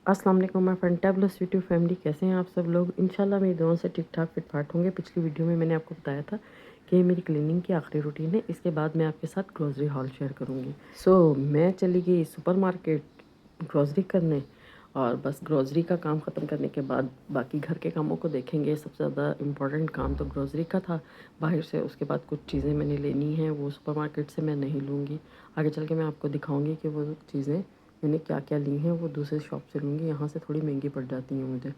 अस्सलाम वालेकुम my fantabulous YouTube family, कैसे हैं आप सब लोग। इंशाल्लाह मेरी दुआओं से ठीक ठाक फिट फाट होंगे। पिछली वीडियो में मैंने आपको बताया था कि मेरी क्लीनिंग की आखिरी रूटीन है। इसके बाद मैं आपके साथ ग्रोसरी हॉल शेयर करूँगी। मैं चली गई सुपरमार्केट ग्रोसरी करने, और बस ग्रोसरी का काम ख़त्म करने के बाद बाकी घर के कामों को देखेंगे। सबसे ज़्यादा इम्पोर्टेंट काम तो ग्रोसरी का था बाहर से। उसके बाद कुछ चीज़ें मैंने लेनी हैं, वो सुपरमार्केट से मैं नहीं लूँगी। आगे चल के मैं आपको दिखाऊँगी कि वो चीज़ें मैंने क्या क्या ली हैं, वो दूसरे शॉप से लूँगी। यहाँ से थोड़ी महंगी पड़ जाती हैं मुझे।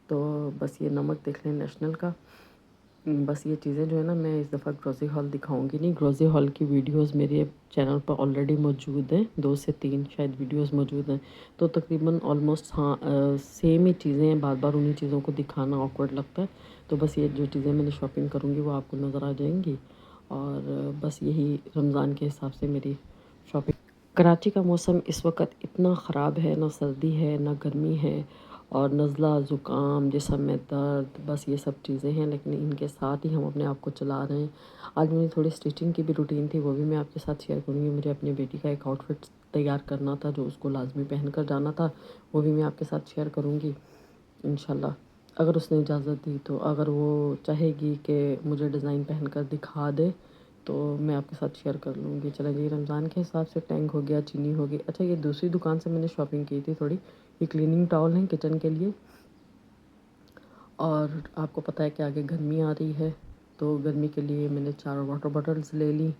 तो बस ये नमक देख लें नेशनल का। बस ये चीज़ें जो है ना, मैं इस दफ़ा ग्रोसरी हॉल दिखाऊंगी नहीं। ग्रोसरी हॉल की वीडियोस मेरे चैनल पर ऑलरेडी मौजूद हैं, 2 से 3 शायद वीडियोस मौजूद हैं। तो तकरीबन ऑलमोस्ट सेम ही चीज़ें हैं। बार बार उन्हीं चीज़ों को दिखाना ऑकवर्ड लगता है। तो बस ये जो चीज़ें मैंने शॉपिंग करूँगी वो आपको नज़र आ जाएंगी। और बस यही रमज़ान के हिसाब से मेरी शॉपिंग। कराची का मौसम इस वक्त इतना ख़राब है, ना सर्दी है ना गर्मी है, और नज़ला ज़ुकाम जिस्म में दर्द, बस ये सब चीज़ें हैं। लेकिन इनके साथ ही हम अपने आप को चला रहे हैं। आज मेरी थोड़ी स्टिचिंग की भी रूटीन थी, वो भी मैं आपके साथ शेयर करूँगी। मुझे अपनी बेटी का एक आउटफिट तैयार करना था जो उसको लाजमी पहन कर जाना था, वो भी मैं आपके साथ शेयर करूँगी इंशाल्लाह, अगर उसने इजाज़त दी तो। अगर वो चाहेगी कि मुझे डिज़ाइन पहन कर दिखा दे तो मैं आपके साथ शेयर कर लूँगी। चला जी, रमज़ान के हिसाब से टैंक हो गया, चीनी हो गई। अच्छा, ये दूसरी दुकान से मैंने शॉपिंग की थी थोड़ी। ये क्लीनिंग टॉवल हैं किचन के लिए। और आपको पता है कि आगे गर्मी आ रही है, तो गर्मी के लिए मैंने 4 वाटर बॉटल्स ले ली।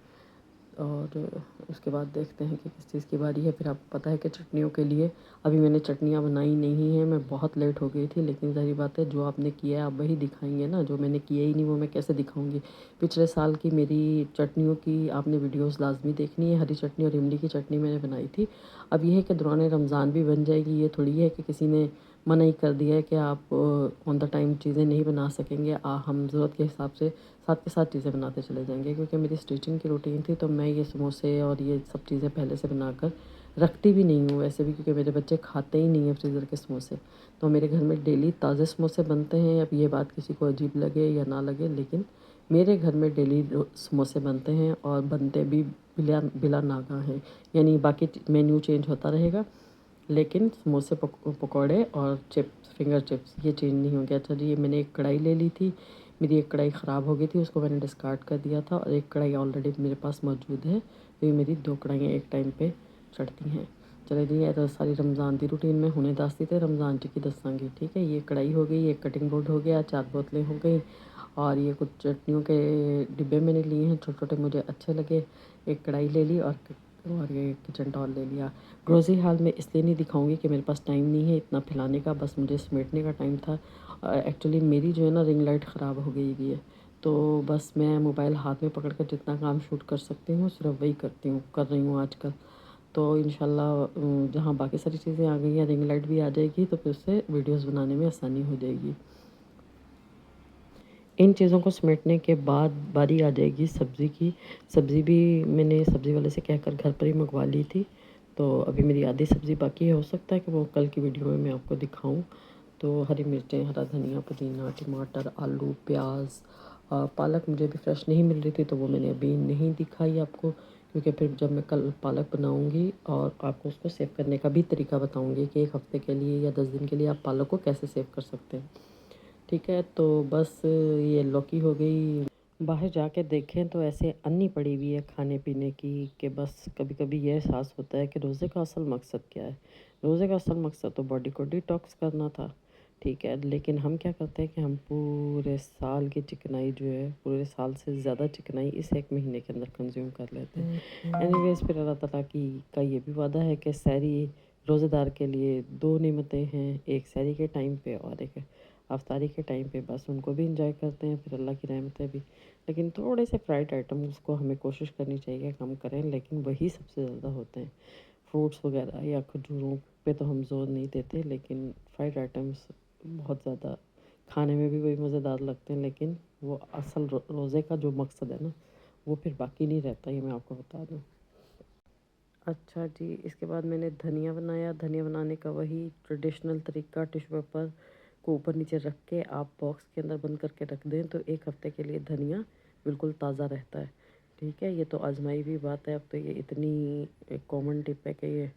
और उसके बाद देखते हैं कि किस चीज़ की बारी है। फिर आपको पता है कि चटनियों के लिए अभी मैंने चटनियाँ बनाई नहीं हैं। मैं बहुत लेट हो गई थी, लेकिन ज़ाहिर बात है जो आपने किया है आप वही दिखाएंगे ना। जो मैंने किया ही नहीं वो मैं कैसे दिखाऊंगी। पिछले साल की मेरी चटनियों की आपने वीडियोस लाजमी देखनी है। हरी चटनी और इमली की चटनी मैंने बनाई थी। अब यह है कि दौरान रमज़ान भी बन जाएगी। ये थोड़ी है कि किसी ने मना ही कर दिया है कि आप ऑन द टाइम चीज़ें नहीं बना सकेंगे। हम ज़रूरत के हिसाब से साथ के साथ चीज़ें बनाते चले जाएंगे। क्योंकि मेरी स्टिचिंग की रूटीन थी, तो मैं ये समोसे और ये सब चीज़ें पहले से बनाकर रखती भी नहीं हूँ वैसे भी, क्योंकि मेरे बच्चे खाते ही नहीं हैं फ्रीज़र के समोसे। तो मेरे घर में डेली ताज़े समोसे बनते हैं। अब ये बात किसी को अजीब लगे या ना लगे, लेकिन मेरे घर में डेली समोसे बनते हैं, और बनते भी बिला बिला नागा हैं। यानी बाकी मेन्यू चेंज होता रहेगा, लेकिन समोसे पकौड़े और चिप्स, फिंगर चिप्स, ये चेंज नहीं हो गया। अच्छा जी, ये मैंने एक कढ़ाई ले ली थी। मेरी एक कढ़ाई ख़राब हो गई थी, उसको मैंने डिस्कार्ड कर दिया था, और एक कढ़ाई ऑलरेडी मेरे पास मौजूद है। तो ये मेरी 2 कढ़ाइयाँ एक टाइम पे चढ़ती हैं। चले जी, ये तो सारी रमज़ान की रूटीन में हुने दसती थे, रमज़ान की दसांगी। ठीक है, ये कढ़ाई हो गई, एक कटिंग बोर्ड हो गया, 4 बोतलें हो गई, और ये कुछ चटनियों के डिब्बे मैंने लिए हैं, छोटे छोटे मुझे अच्छे लगे। एक कढ़ाई ले ली, और ये किचन टॉल ले लिया। ग्रोसरी हाल में इसलिए नहीं दिखाऊंगी कि मेरे पास टाइम नहीं है इतना फैलाने का, बस मुझे समेटने का टाइम था। एक्चुअली मेरी जो है ना रिंग लाइट ख़राब हो गई हुई है, तो बस मैं मोबाइल हाथ में पकड़ कर जितना काम शूट कर सकती हूँ सिर्फ वही कर रही हूँ आजकल। तो इंशाल्लाह जहाँ बाकी सारी चीज़ें आ गई हैं, रिंग लाइट भी आ जाएगी, तो फिर से वीडियोस बनाने में आसानी हो जाएगी। इन चीज़ों को समेटने के बाद बारी आ जाएगी सब्ज़ी की। सब्ज़ी भी मैंने सब्ज़ी वाले से कहकर घर पर ही मंगवा ली थी। तो अभी मेरी आधी सब्ज़ी बाकी है, हो सकता है कि वो कल की वीडियो में मैं आपको दिखाऊं। तो हरी मिर्चें, हरा धनिया, पुदीना, टमाटर, आलू, प्याज, पालक मुझे भी फ्रेश नहीं मिल रही थी, तो वो मैंने अभी नहीं दिखाई आपको, क्योंकि फिर जब मैं कल पालक बनाऊंगी और आपको उसको सेव करने का भी तरीका बताऊंगी कि 1 हफ़्ते के लिए या 10 दिन के लिए आप पालक को कैसे सेव कर सकते हैं। ठीक है, तो बस ये लौकी हो गई। बाहर जाके देखें तो ऐसे अन्नी पड़ी हुई है खाने पीने की, कि बस कभी कभी ये एहसास होता है कि रोज़े का असल मकसद क्या है। रोज़े का असल मकसद तो बॉडी को डिटॉक्स करना था। ठीक है, लेकिन हम क्या करते हैं कि हम पूरे साल की चिकनाई जो है, पूरे साल से ज़्यादा चिकनाई इस 1 महीने के अंदर कंज्यूम कर लेते हैं। एनीवेज, फिर अल्लाह ताला की का ये भी वादा है कि सहरी रोज़ेदार के लिए 2 नेमतें हैं, एक सहरी के टाइम पे और एक अफ्तारी के टाइम पे। बस उनको भी इंजॉय करते हैं, फिर अल्लाह की रहमतें भी। लेकिन थोड़े से फ्राइड आइटम्स को हमें कोशिश करनी चाहिए कम करें, लेकिन वही सबसे ज़्यादा होते हैं। फ्रूट्स वगैरह या खजूरों पे तो हम जोर नहीं देते, लेकिन फ्राइड आइटम्स बहुत ज़्यादा खाने में भी वही मज़ेदार लगते हैं, लेकिन वो असल रोज़े का जो मकसद है ना, वो फिर बाकी नहीं रहता, ये मैं आपको बता दूँ। अच्छा जी, इसके बाद मैंने धनिया बनाया। धनिया बनाने का वही ट्रेडिशनल तरीका, टिश्यू पेपर को ऊपर नीचे रख के आप बॉक्स के अंदर बंद करके रख दें, तो 1 हफ़्ते के लिए धनिया बिल्कुल ताज़ा रहता है। ठीक है, ये तो आजमाई हुई बात है। अब तो ये इतनी एक कॉमन टिप है कि ये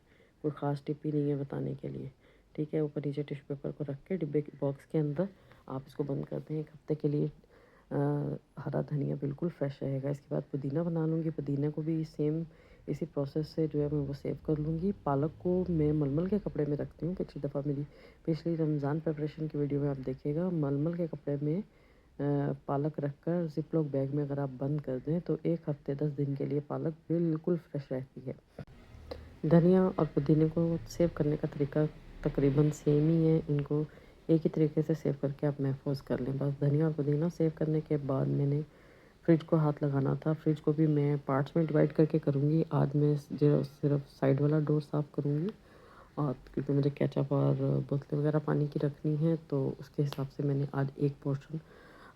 कोई ख़ास टिप ही नहीं है बताने के लिए। ٹھیک ہے، اوپر نیچے ٹیشو پیپر کو رکھ کے ڈبے باکس کے اندر آپ اس کو بند کر دیں 1 ہفتے کے لیے۔ ہرا دھنیا بالکل فریش رہے گا۔ اس کے بعد پودینہ بنا لوں گی، پودینہ کو بھی سیم اسی پروسیس سے جو ہے میں وہ سیو کر لوں گی۔ پالک کو میں ململ کے کپڑے میں رکھتی ہوں، پچھلی دفعہ میری پچھلی رمضان پریپریشن کی ویڈیو میں آپ دیکھیے گا، ململ کے کپڑے میں پالک رکھ کر زپ لاک بیگ میں اگر آپ بند کر دیں تو 1 ہفتے 10 دن کے لیے پالک بالکل فریش رہتی ہے۔ دھنیا اور پودینے کو سیو کرنے کا طریقہ تقریباً سیم ہی ہے، ان کو ایک ہی طریقے سے سیو کر کے آپ محفوظ کر لیں۔ بس دھنیا اور پودینہ سیو کرنے کے بعد میں نے فریج کو ہاتھ لگانا تھا، فریج کو بھی میں پارٹس میں ڈیوائڈ کر کے کروں گی۔ آج میں صرف سائڈ والا ڈور صاف کروں گی، اور کیونکہ مجھے کیچپ اور بوتلیں وغیرہ پانی کی رکھنی ہے تو اس کے حساب سے میں نے آج ایک پورشن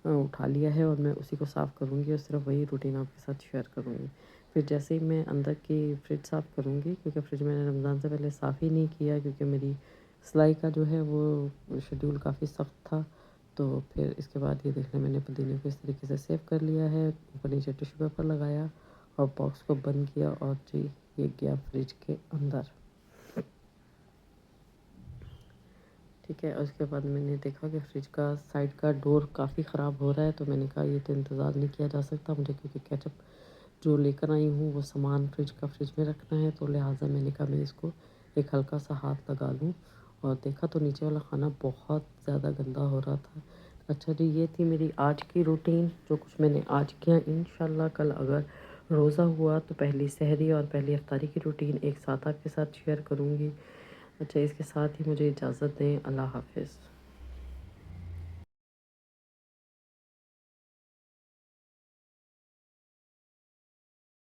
اٹھا لیا ہے اور میں اسی کو صاف کروں گی، اور صرف وہی روٹین آپ کے ساتھ شیئر کروں گی۔ پھر جیسے ہی میں اندر کی فریج صاف کروں گی، کیونکہ فریج میں نے رمضان سے پہلے صاف ہی نہیں کیا کیونکہ میری سلائی کا جو ہے وہ شیڈول کافی سخت تھا، تو پھر اس کے بعد یہ دیکھ لیں میں نے پودینے کو اس طریقے سے سیو کر لیا ہے، اوپر نیچے ٹیشو پیپر لگایا اور باکس کو بند کیا، اور جی یہ گیا فریج کے اندر۔ ٹھیک ہے، اس کے بعد میں نے دیکھا کہ فریج کا سائڈ کا ڈور کافی خراب ہو رہا ہے، تو میں نے کہا یہ تو انتظار نہیں کیا جا سکتا مجھے، کیونکہ کیچپ جو لے کر آئی ہوں وہ سامان فریج میں رکھنا ہے، تو لہٰذا میں نے کہا میں اس کو ایک ہلکا سا ہاتھ لگا لوں، اور دیکھا تو نیچے والا کھانا بہت زیادہ گندا ہو رہا تھا۔ اچھا جی، یہ تھی میری آج کی روٹین، جو کچھ میں نے آج کیا۔ انشاءاللہ کل اگر روزہ ہوا تو پہلی سحری اور پہلی افطاری کی روٹین ایک ساتھ آپ کے ساتھ شیئر کروں گی۔ اچھا، اس کے ساتھ ہی مجھے اجازت دیں، اللہ حافظ۔